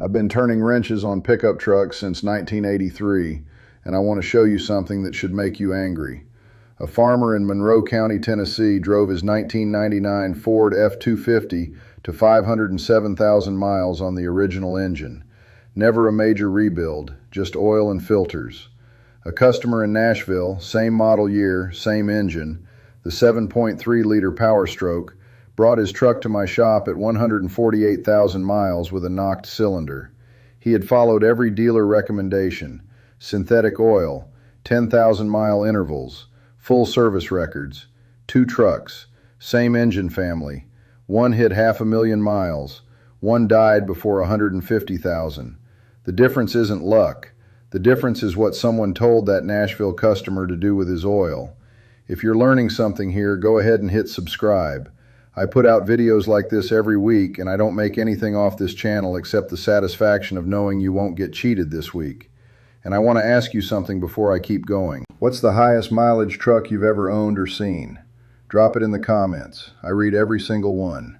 I've been turning wrenches on pickup trucks since 1983, and I want to show you something that should make you angry. A farmer in Monroe County, Tennessee drove his 1999 Ford F-250 to 507,000 miles on the original engine. Never a major rebuild, just oil and filters. A customer in Nashville, same model year, same engine, the 7.3-liter Power Stroke, brought his truck to my shop at 148,000 miles with a knocked cylinder. He had followed every dealer recommendation: synthetic oil, 10,000-mile intervals, full service records, 2 trucks, same engine family. One hit 500,000 miles. One died before 150,000. The difference isn't luck. The difference is what someone told that Nashville customer to do with his oil. If you're learning something here, go ahead and hit subscribe. I put out videos like this every week, and I don't make anything off this channel except the satisfaction of knowing you won't get cheated this week. And I want to ask you something before I keep going. What's the highest mileage truck you've ever owned or seen? Drop it in the comments. I read every single one.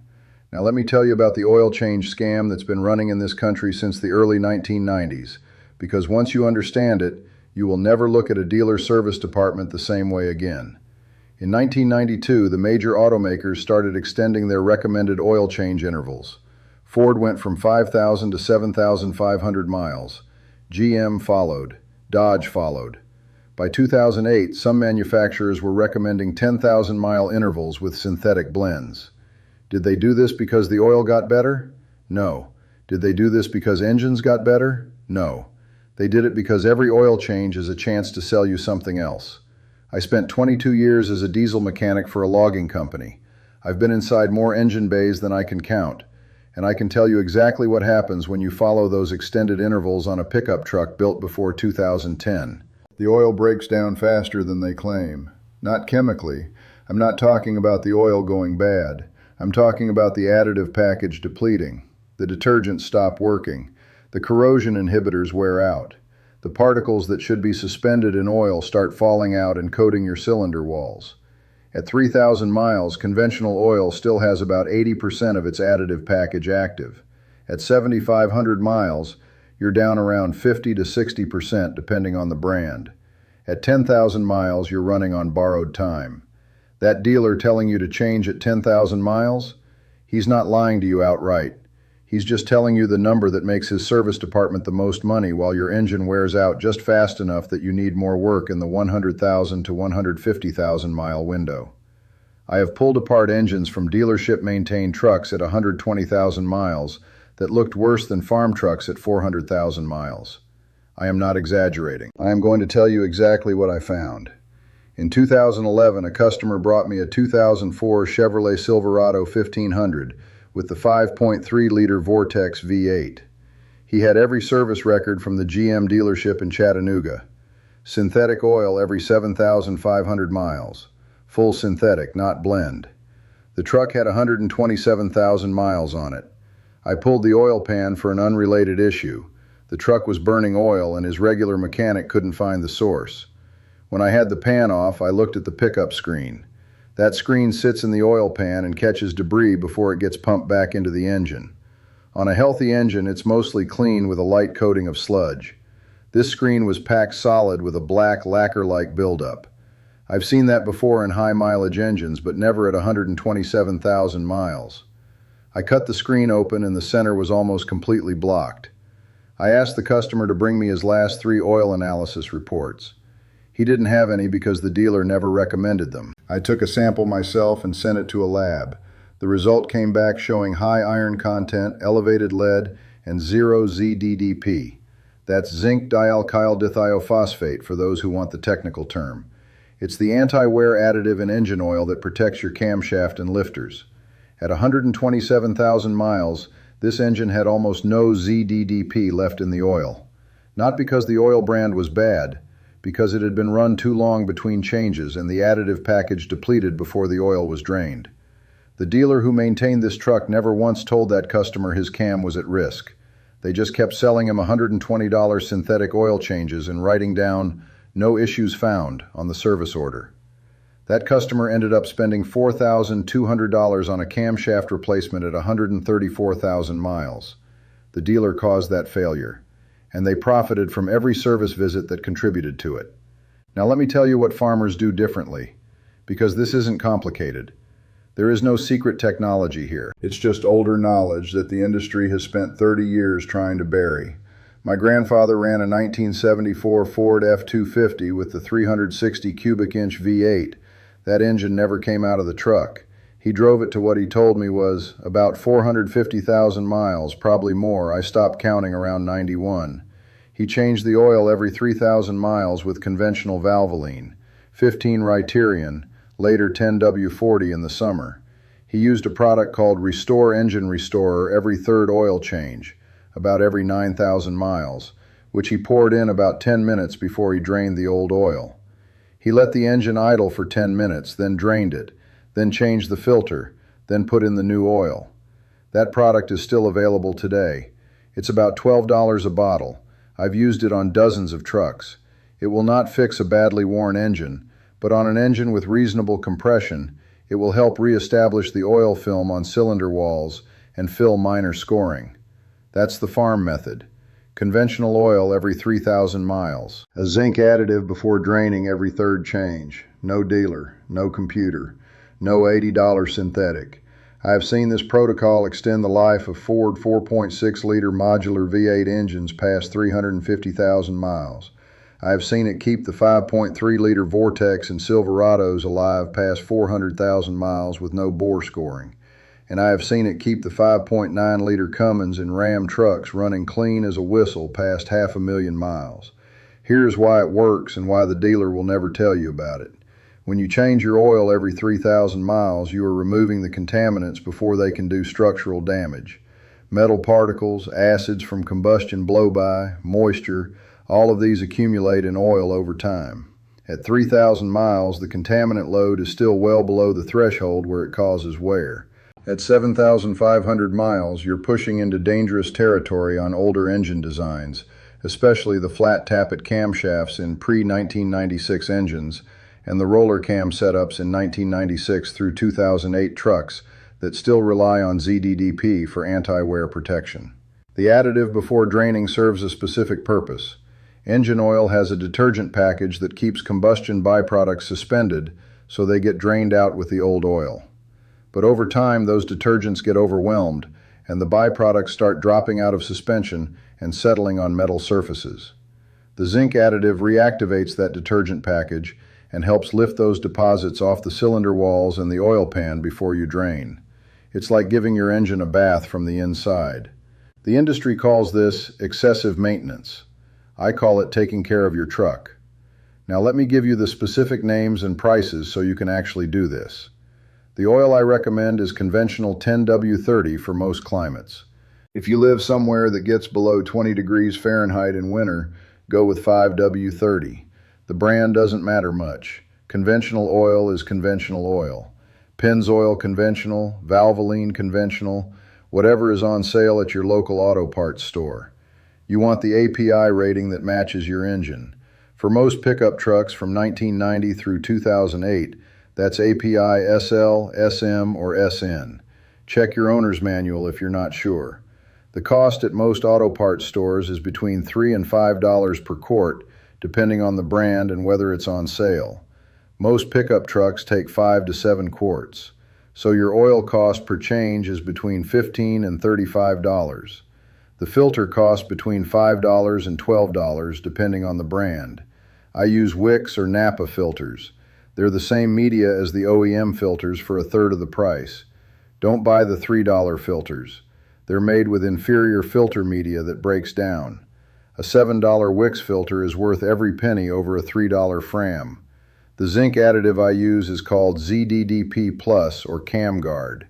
Now let me tell you about the oil change scam that's been running in this country since the early 1990s, because once you understand it, you will never look at a dealer service department the same way again. In 1992, the major automakers started extending their recommended oil change intervals. Ford went from 5,000 to 7,500 miles. GM followed. Dodge followed. By 2008, some manufacturers were recommending 10,000-mile intervals with synthetic blends. Did they do this because the oil got better? No. Did they do this because engines got better? No. They did it because every oil change is a chance to sell you something else. I spent 22 years as a diesel mechanic for a logging company. I've been inside more engine bays than I can count, and I can tell you exactly what happens when you follow those extended intervals on a pickup truck built before 2010. The oil breaks down faster than they claim. Not chemically. I'm not talking about the oil going bad. I'm talking about the additive package depleting. The detergents stop working. The corrosion inhibitors wear out. The particles that should be suspended in oil start falling out and coating your cylinder walls. At 3,000 miles, conventional oil still has about 80% of its additive package active. At 7,500 miles, you're down around 50 to 60% depending on the brand. At 10,000 miles, you're running on borrowed time. That dealer telling you to change at 10,000 miles, he's not lying to you outright. He's just telling you the number that makes his service department the most money while your engine wears out just fast enough that you need more work in the 100,000 to 150,000 mile window. I have pulled apart engines from dealership-maintained trucks at 120,000 miles that looked worse than farm trucks at 400,000 miles. I am not exaggerating. I am going to tell you exactly what I found. In 2011, a customer brought me a 2004 Chevrolet Silverado 1500 with the 5.3-liter Vortex V8. He had every service record from the GM dealership in Chattanooga. Synthetic oil every 7,500 miles. Full synthetic, not blend. The truck had 127,000 miles on it. I pulled the oil pan for an unrelated issue. The truck was burning oil and his regular mechanic couldn't find the source. When I had the pan off, I looked at the pickup screen. That screen sits in the oil pan and catches debris before it gets pumped back into the engine. On a healthy engine, it's mostly clean with a light coating of sludge. This screen was packed solid with a black lacquer-like buildup. I've seen that before in high-mileage engines, but never at 127,000 miles. I cut the screen open and the center was almost completely blocked. I asked the customer to bring me his last 3 oil analysis reports. He didn't have any because the dealer never recommended them. I took a sample myself and sent it to a lab. The result came back showing high iron content, elevated lead, and 0 ZDDP. That's zinc dialkyl dithiophosphate for those who want the technical term. It's the anti-wear additive in engine oil that protects your camshaft and lifters. At 127,000 miles, this engine had almost no ZDDP left in the oil. Not because the oil brand was bad, because it had been run too long between changes and the additive package depleted before the oil was drained. The dealer who maintained this truck never once told that customer his cam was at risk. They just kept selling him $120 synthetic oil changes and writing down "no issues found" on the service order. That customer ended up spending $4,200 on a camshaft replacement at 134,000 miles. The dealer caused that failure, and they profited from every service visit that contributed to it. Now let me tell you what farmers do differently, because this isn't complicated. There is no secret technology here. It's just older knowledge that the industry has spent 30 years trying to bury. My grandfather ran a 1974 Ford F-250 with the 360 cubic inch V8. That engine never came out of the truck. He drove it to what he told me was about 450,000 miles, probably more. I stopped counting around 91. He changed the oil every 3,000 miles with conventional Valvoline, 15 Ryterion, later 10W40 in the summer. He used a product called Restore Engine Restorer every third oil change, about every 9,000 miles, which he poured in about 10 minutes before he drained the old oil. He let the engine idle for 10 minutes, then drained it, then changed the filter, then put in the new oil. That product is still available today. It's about $12 a bottle. I've used it on dozens of trucks. It will not fix a badly worn engine, but on an engine with reasonable compression, it will help reestablish the oil film on cylinder walls and fill minor scoring. That's the farm method. Conventional oil every 3,000 miles. A zinc additive before draining every third change. No dealer, no computer, no $80 synthetic. I have seen this protocol extend the life of Ford 4.6-liter modular V8 engines past 350,000 miles. I have seen it keep the 5.3-liter Vortex and Silverados alive past 400,000 miles with no bore scoring. And I have seen it keep the 5.9-liter Cummins and Ram trucks running clean as a whistle past 500,000 miles. Here's why it works and why the dealer will never tell you about it. When you change your oil every 3,000 miles, you are removing the contaminants before they can do structural damage. Metal particles, acids from combustion blow-by, moisture, all of these accumulate in oil over time. At 3,000 miles, the contaminant load is still well below the threshold where it causes wear. At 7,500 miles, you're pushing into dangerous territory on older engine designs, especially the flat tappet camshafts in pre-1996 engines and the roller cam setups in 1996 through 2008 trucks that still rely on ZDDP for anti-wear protection. The additive before draining serves a specific purpose. Engine oil has a detergent package that keeps combustion byproducts suspended so they get drained out with the old oil. But over time, those detergents get overwhelmed, and the byproducts start dropping out of suspension and settling on metal surfaces. The zinc additive reactivates that detergent package and helps lift those deposits off the cylinder walls and the oil pan before you drain. It's like giving your engine a bath from the inside. The industry calls this excessive maintenance. I call it taking care of your truck. Now let me give you the specific names and prices so you can actually do this. The oil I recommend is conventional 10W30 for most climates. If you live somewhere that gets below 20 degrees Fahrenheit in winter, go with 5W30. The brand doesn't matter much. Conventional oil is conventional oil. Pennzoil conventional, Valvoline conventional, whatever is on sale at your local auto parts store. You want the API rating that matches your engine. For most pickup trucks from 1990 through 2008, that's API SL, SM, or SN. Check your owner's manual if you're not sure. The cost at most auto parts stores is between $3 and $5 per quart, depending on the brand and whether it's on sale. Most pickup trucks take 5 to 7 quarts, so your oil cost per change is between $15 and $35. The filter costs between $5 and $12, depending on the brand. I use Wix or Napa filters. They're the same media as the OEM filters for a third of the price. Don't buy the $3 filters. They're made with inferior filter media that breaks down. A $7 Wix filter is worth every penny over a $3 Fram. The zinc additive I use is called ZDDP Plus or CamGuard.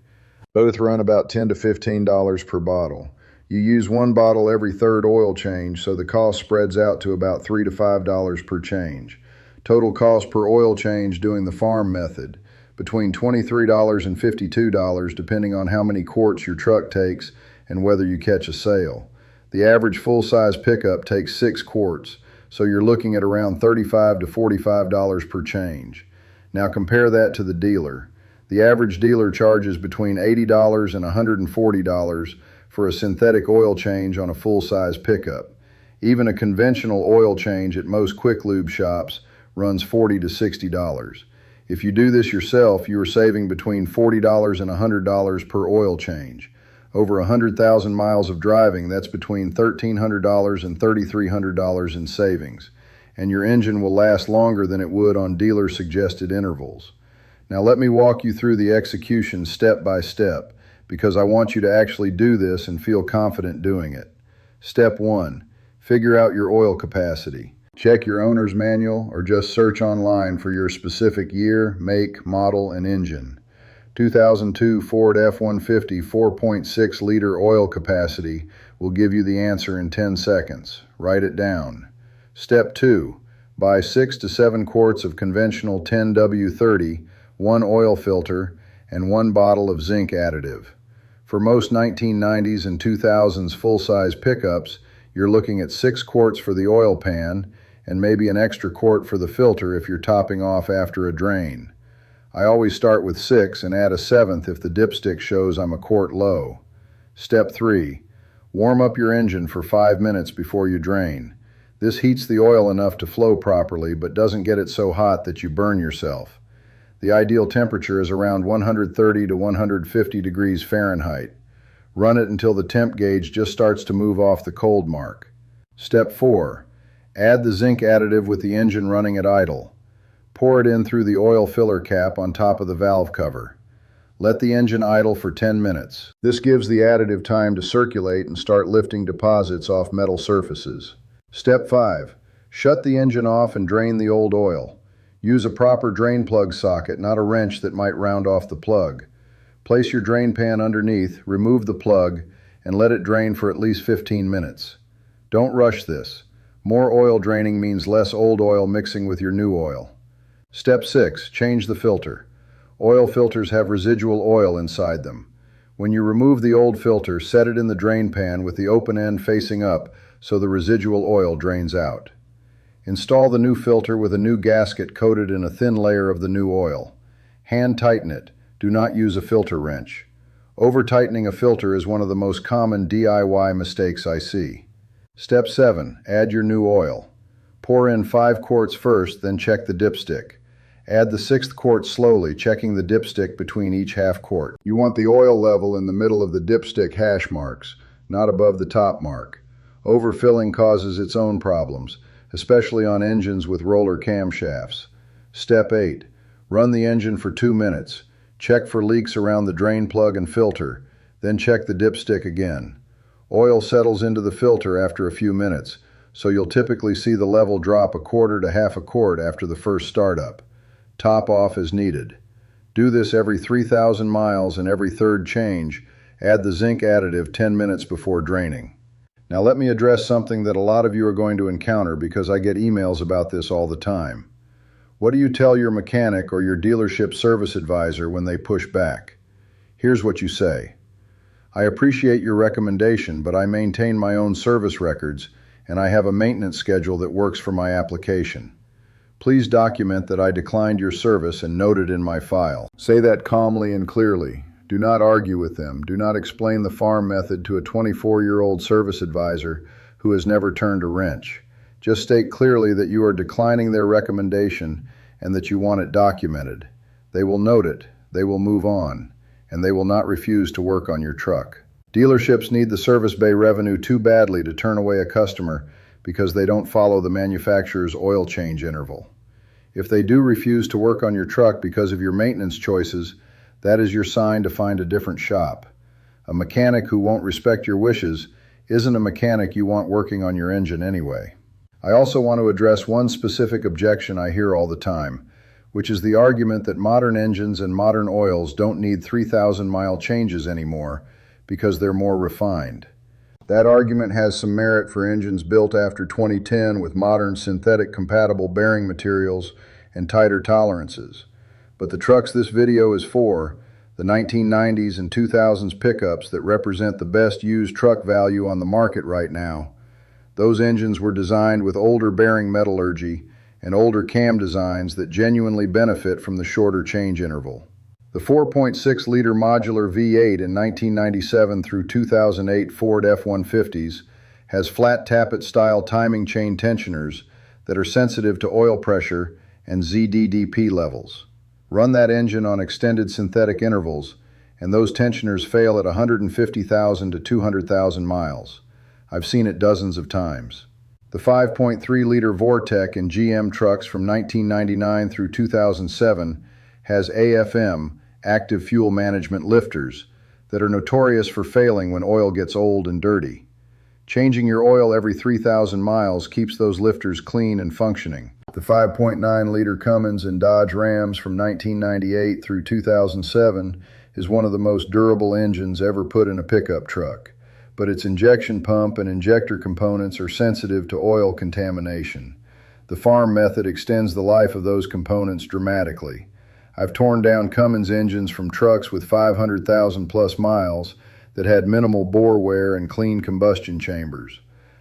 Both run about $10 to $15 per bottle. You use one bottle every third oil change, so the cost spreads out to about $3 to $5 per change. Total cost per oil change doing the farm method, between $23 and $52 depending on how many quarts your truck takes and whether you catch a sale. The average full-size pickup takes 6 quarts, so you're looking at around $35 to $45 per change. Now compare that to the dealer. The average dealer charges between $80 and $140 for a synthetic oil change on a full-size pickup. Even a conventional oil change at most quick lube shops runs $40 to $60. If you do this yourself, you are saving between $40 and $100 per oil change. Over 100,000 miles of driving, that's between $1,300 and $3,300 in savings. And your engine will last longer than it would on dealer-suggested intervals. Now let me walk you through the execution step by step, because I want you to actually do this and feel confident doing it. Step 1. Figure out your oil capacity. Check your owner's manual or just search online for your specific year, make, model, and engine. 2002 Ford F-150 4.6 liter oil capacity will give you the answer in 10 seconds. Write it down. Step 2. Buy 6 to 7 quarts of conventional 10W30, 1 oil filter, and 1 bottle of zinc additive. For most 1990s and 2000s full-size pickups, you're looking at 6 quarts for the oil pan and maybe an extra quart for the filter if you're topping off after a drain. I always start with 6 and add a 7th if the dipstick shows I'm a quart low. Step 3. Warm up your engine for 5 minutes before you drain. This heats the oil enough to flow properly but doesn't get it so hot that you burn yourself. The ideal temperature is around 130 to 150 degrees Fahrenheit. Run it until the temp gauge just starts to move off the cold mark. Step 4. Add the zinc additive with the engine running at idle. Pour it in through the oil filler cap on top of the valve cover. Let the engine idle for 10 minutes. This gives the additive time to circulate and start lifting deposits off metal surfaces. Step 5. Shut the engine off and drain the old oil. Use a proper drain plug socket, not a wrench that might round off the plug. Place your drain pan underneath, remove the plug, and let it drain for at least 15 minutes. Don't rush this. More oil draining means less old oil mixing with your new oil. Step 6. Change the filter. Oil filters have residual oil inside them. When you remove the old filter, set it in the drain pan with the open end facing up so the residual oil drains out. Install the new filter with a new gasket coated in a thin layer of the new oil. Hand tighten it. Do not use a filter wrench. Over-tightening a filter is one of the most common DIY mistakes I see. Step 7. Add your new oil. Pour in 5 quarts first, then check the dipstick. Add the 6th quart slowly, checking the dipstick between each half quart. You want the oil level in the middle of the dipstick hash marks, not above the top mark. Overfilling causes its own problems, especially on engines with roller camshafts. Step 8. Run the engine for 2 minutes. Check for leaks around the drain plug and filter, then check the dipstick again. Oil settles into the filter after a few minutes, so you'll typically see the level drop a quarter to half a quart after the first startup. Top off as needed. Do this every 3,000 miles and every third change. Add the zinc additive 10 minutes before draining. Now let me address something that a lot of you are going to encounter because I get emails about this all the time. What do you tell your mechanic or your dealership service advisor when they push back? Here's what you say. I appreciate your recommendation, but I maintain my own service records and I have a maintenance schedule that works for my application. Please document that I declined your service and note it in my file. Say that calmly and clearly. Do not argue with them. Do not explain the farm method to a 24-year-old service advisor who has never turned a wrench. Just state clearly that you are declining their recommendation and that you want it documented. They will note it, they will move on, and they will not refuse to work on your truck. Dealerships need the service bay revenue too badly to turn away a customer because they don't follow the manufacturer's oil change interval. If they do refuse to work on your truck because of your maintenance choices, that is your sign to find a different shop. A mechanic who won't respect your wishes isn't a mechanic you want working on your engine anyway. I also want to address one specific objection I hear all the time, which is the argument that modern engines and modern oils don't need 3,000-mile changes anymore because they're more refined. That argument has some merit for engines built after 2010 with modern synthetic compatible bearing materials and tighter tolerances. But the trucks this video is for, the 1990s and 2000s pickups that represent the best used truck value on the market right now, those engines were designed with older bearing metallurgy and older cam designs that genuinely benefit from the shorter change interval. The 4.6-liter modular V8 in 1997 through 2008 Ford F-150s has flat tappet-style timing chain tensioners that are sensitive to oil pressure and ZDDP levels. Run that engine on extended synthetic intervals, and those tensioners fail at 150,000 to 200,000 miles. I've seen it dozens of times. The 5.3-liter Vortec in GM trucks from 1999 through 2007 has AFM, active fuel management lifters, that are notorious for failing when oil gets old and dirty. Changing your oil every 3,000 miles keeps those lifters clean and functioning. The 5.9-liter Cummins in Dodge Rams from 1998 through 2007 is one of the most durable engines ever put in a pickup truck, but its injection pump and injector components are sensitive to oil contamination. The farm method extends the life of those components dramatically. I've torn down Cummins engines from trucks with 500,000 plus miles that had minimal bore wear and clean combustion chambers.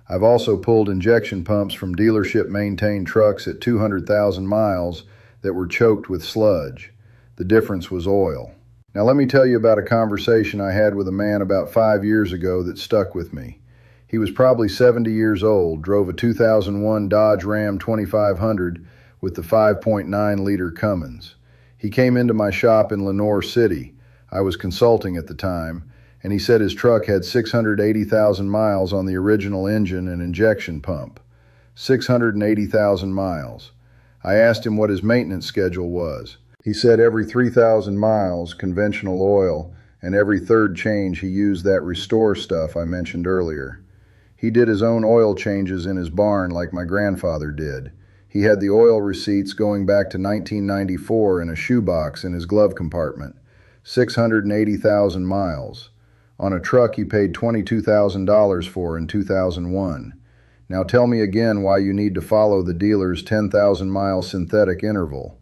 I've also pulled injection pumps from dealership-maintained trucks at 200,000 miles that were choked with sludge. The difference was oil. Now let me tell you about a conversation I had with a man about 5 years ago that stuck with me. He was probably 70 years old, drove a 2001 Dodge Ram 2500 with the 5.9-liter Cummins. He came into my shop in Lenoir City. I was consulting at the time, and he said his truck had 680,000 miles on the original engine and injection pump. 680,000 miles. I asked him what his maintenance schedule was. He said every 3,000 miles, conventional oil, and every third change he used that Restore stuff I mentioned earlier. He did his own oil changes in his barn like my grandfather did. He had the oil receipts going back to 1994 in a shoebox in his glove compartment. 680,000 miles. On a truck he paid $22,000 for in 2001. Now tell me again why you need to follow the dealer's 10,000-mile synthetic interval.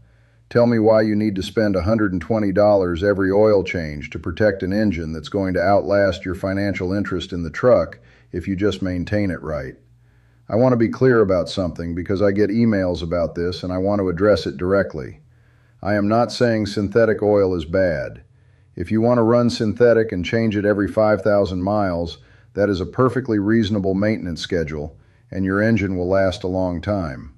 Tell me why you need to spend $120 every oil change to protect an engine that's going to outlast your financial interest in the truck if you just maintain it right. I want to be clear about something because I get emails about this and I want to address it directly. I am not saying synthetic oil is bad. If you want to run synthetic and change it every 5,000 miles, that is a perfectly reasonable maintenance schedule, and your engine will last a long time.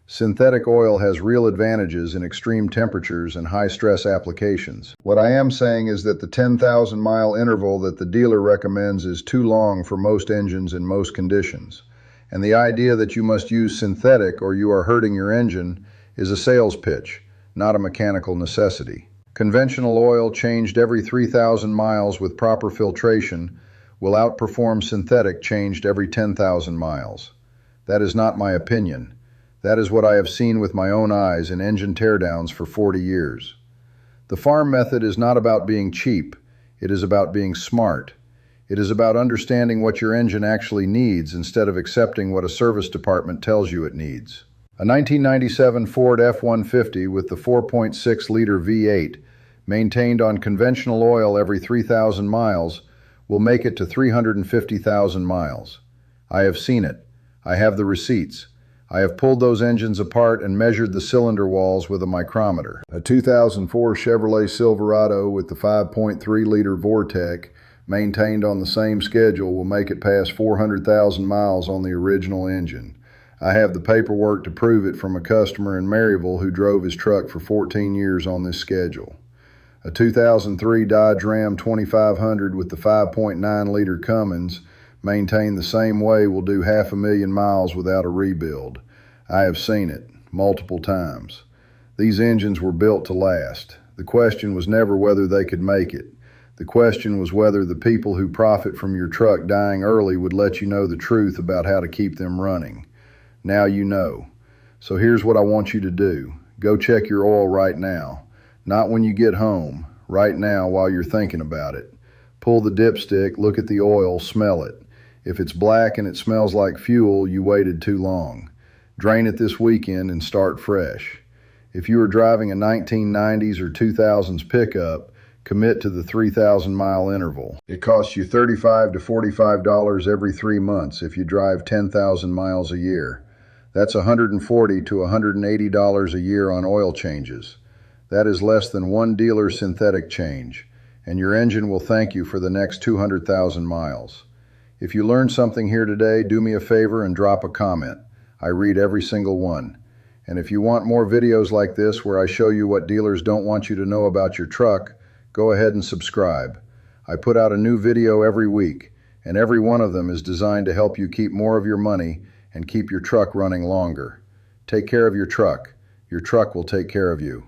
Synthetic oil has real advantages in extreme temperatures and high-stress applications. What I am saying is that the 10,000-mile interval that the dealer recommends is too long for most engines in most conditions. And the idea that you must use synthetic or you are hurting your engine is a sales pitch, not a mechanical necessity. Conventional oil changed every 3,000 miles with proper filtration will outperform synthetic changed every 10,000 miles. That is not my opinion. That is what I have seen with my own eyes in engine teardowns for 40 years. The farm method is not about being cheap. It is about being smart. It is about understanding what your engine actually needs instead of accepting what a service department tells you it needs. A 1997 Ford F-150 with the 4.6-liter V8, maintained on conventional oil every 3,000 miles, will make it to 350,000 miles. I have seen it. I have the receipts. I have pulled those engines apart and measured the cylinder walls with a micrometer. A 2004 Chevrolet Silverado with the 5.3-liter Vortec, maintained on the same schedule, will make it past 400,000 miles on the original engine. I have the paperwork to prove it from a customer in Maryville who drove his truck for 14 years on this schedule. A 2003 Dodge Ram 2500 with the 5.9-liter Cummins, maintained the same way, will do 500,000 miles without a rebuild. I have seen it multiple times. These engines were built to last. The question was never whether they could make it. The question was whether the people who profit from your truck dying early would let you know the truth about how to keep them running. Now you know. So here's what I want you to do. Go check your oil right now. Not when you get home, right now while you're thinking about it. Pull the dipstick, look at the oil, smell it. If it's black and it smells like fuel, you waited too long. Drain it this weekend and start fresh. If you are driving a 1990s or 2000s pickup, commit to the 3,000-mile interval. It costs you $35 to $45 every 3 months if you drive 10,000 miles a year. That's $140 to $180 a year on oil changes. That is less than one dealer's synthetic change, and your engine will thank you for the next 200,000 miles. If you learned something here today, do me a favor and drop a comment. I read every single one. And if you want more videos like this where I show you what dealers don't want you to know about your truck, go ahead and subscribe. I put out a new video every week, and every one of them is designed to help you keep more of your money and keep your truck running longer. Take care of your truck. Your truck will take care of you.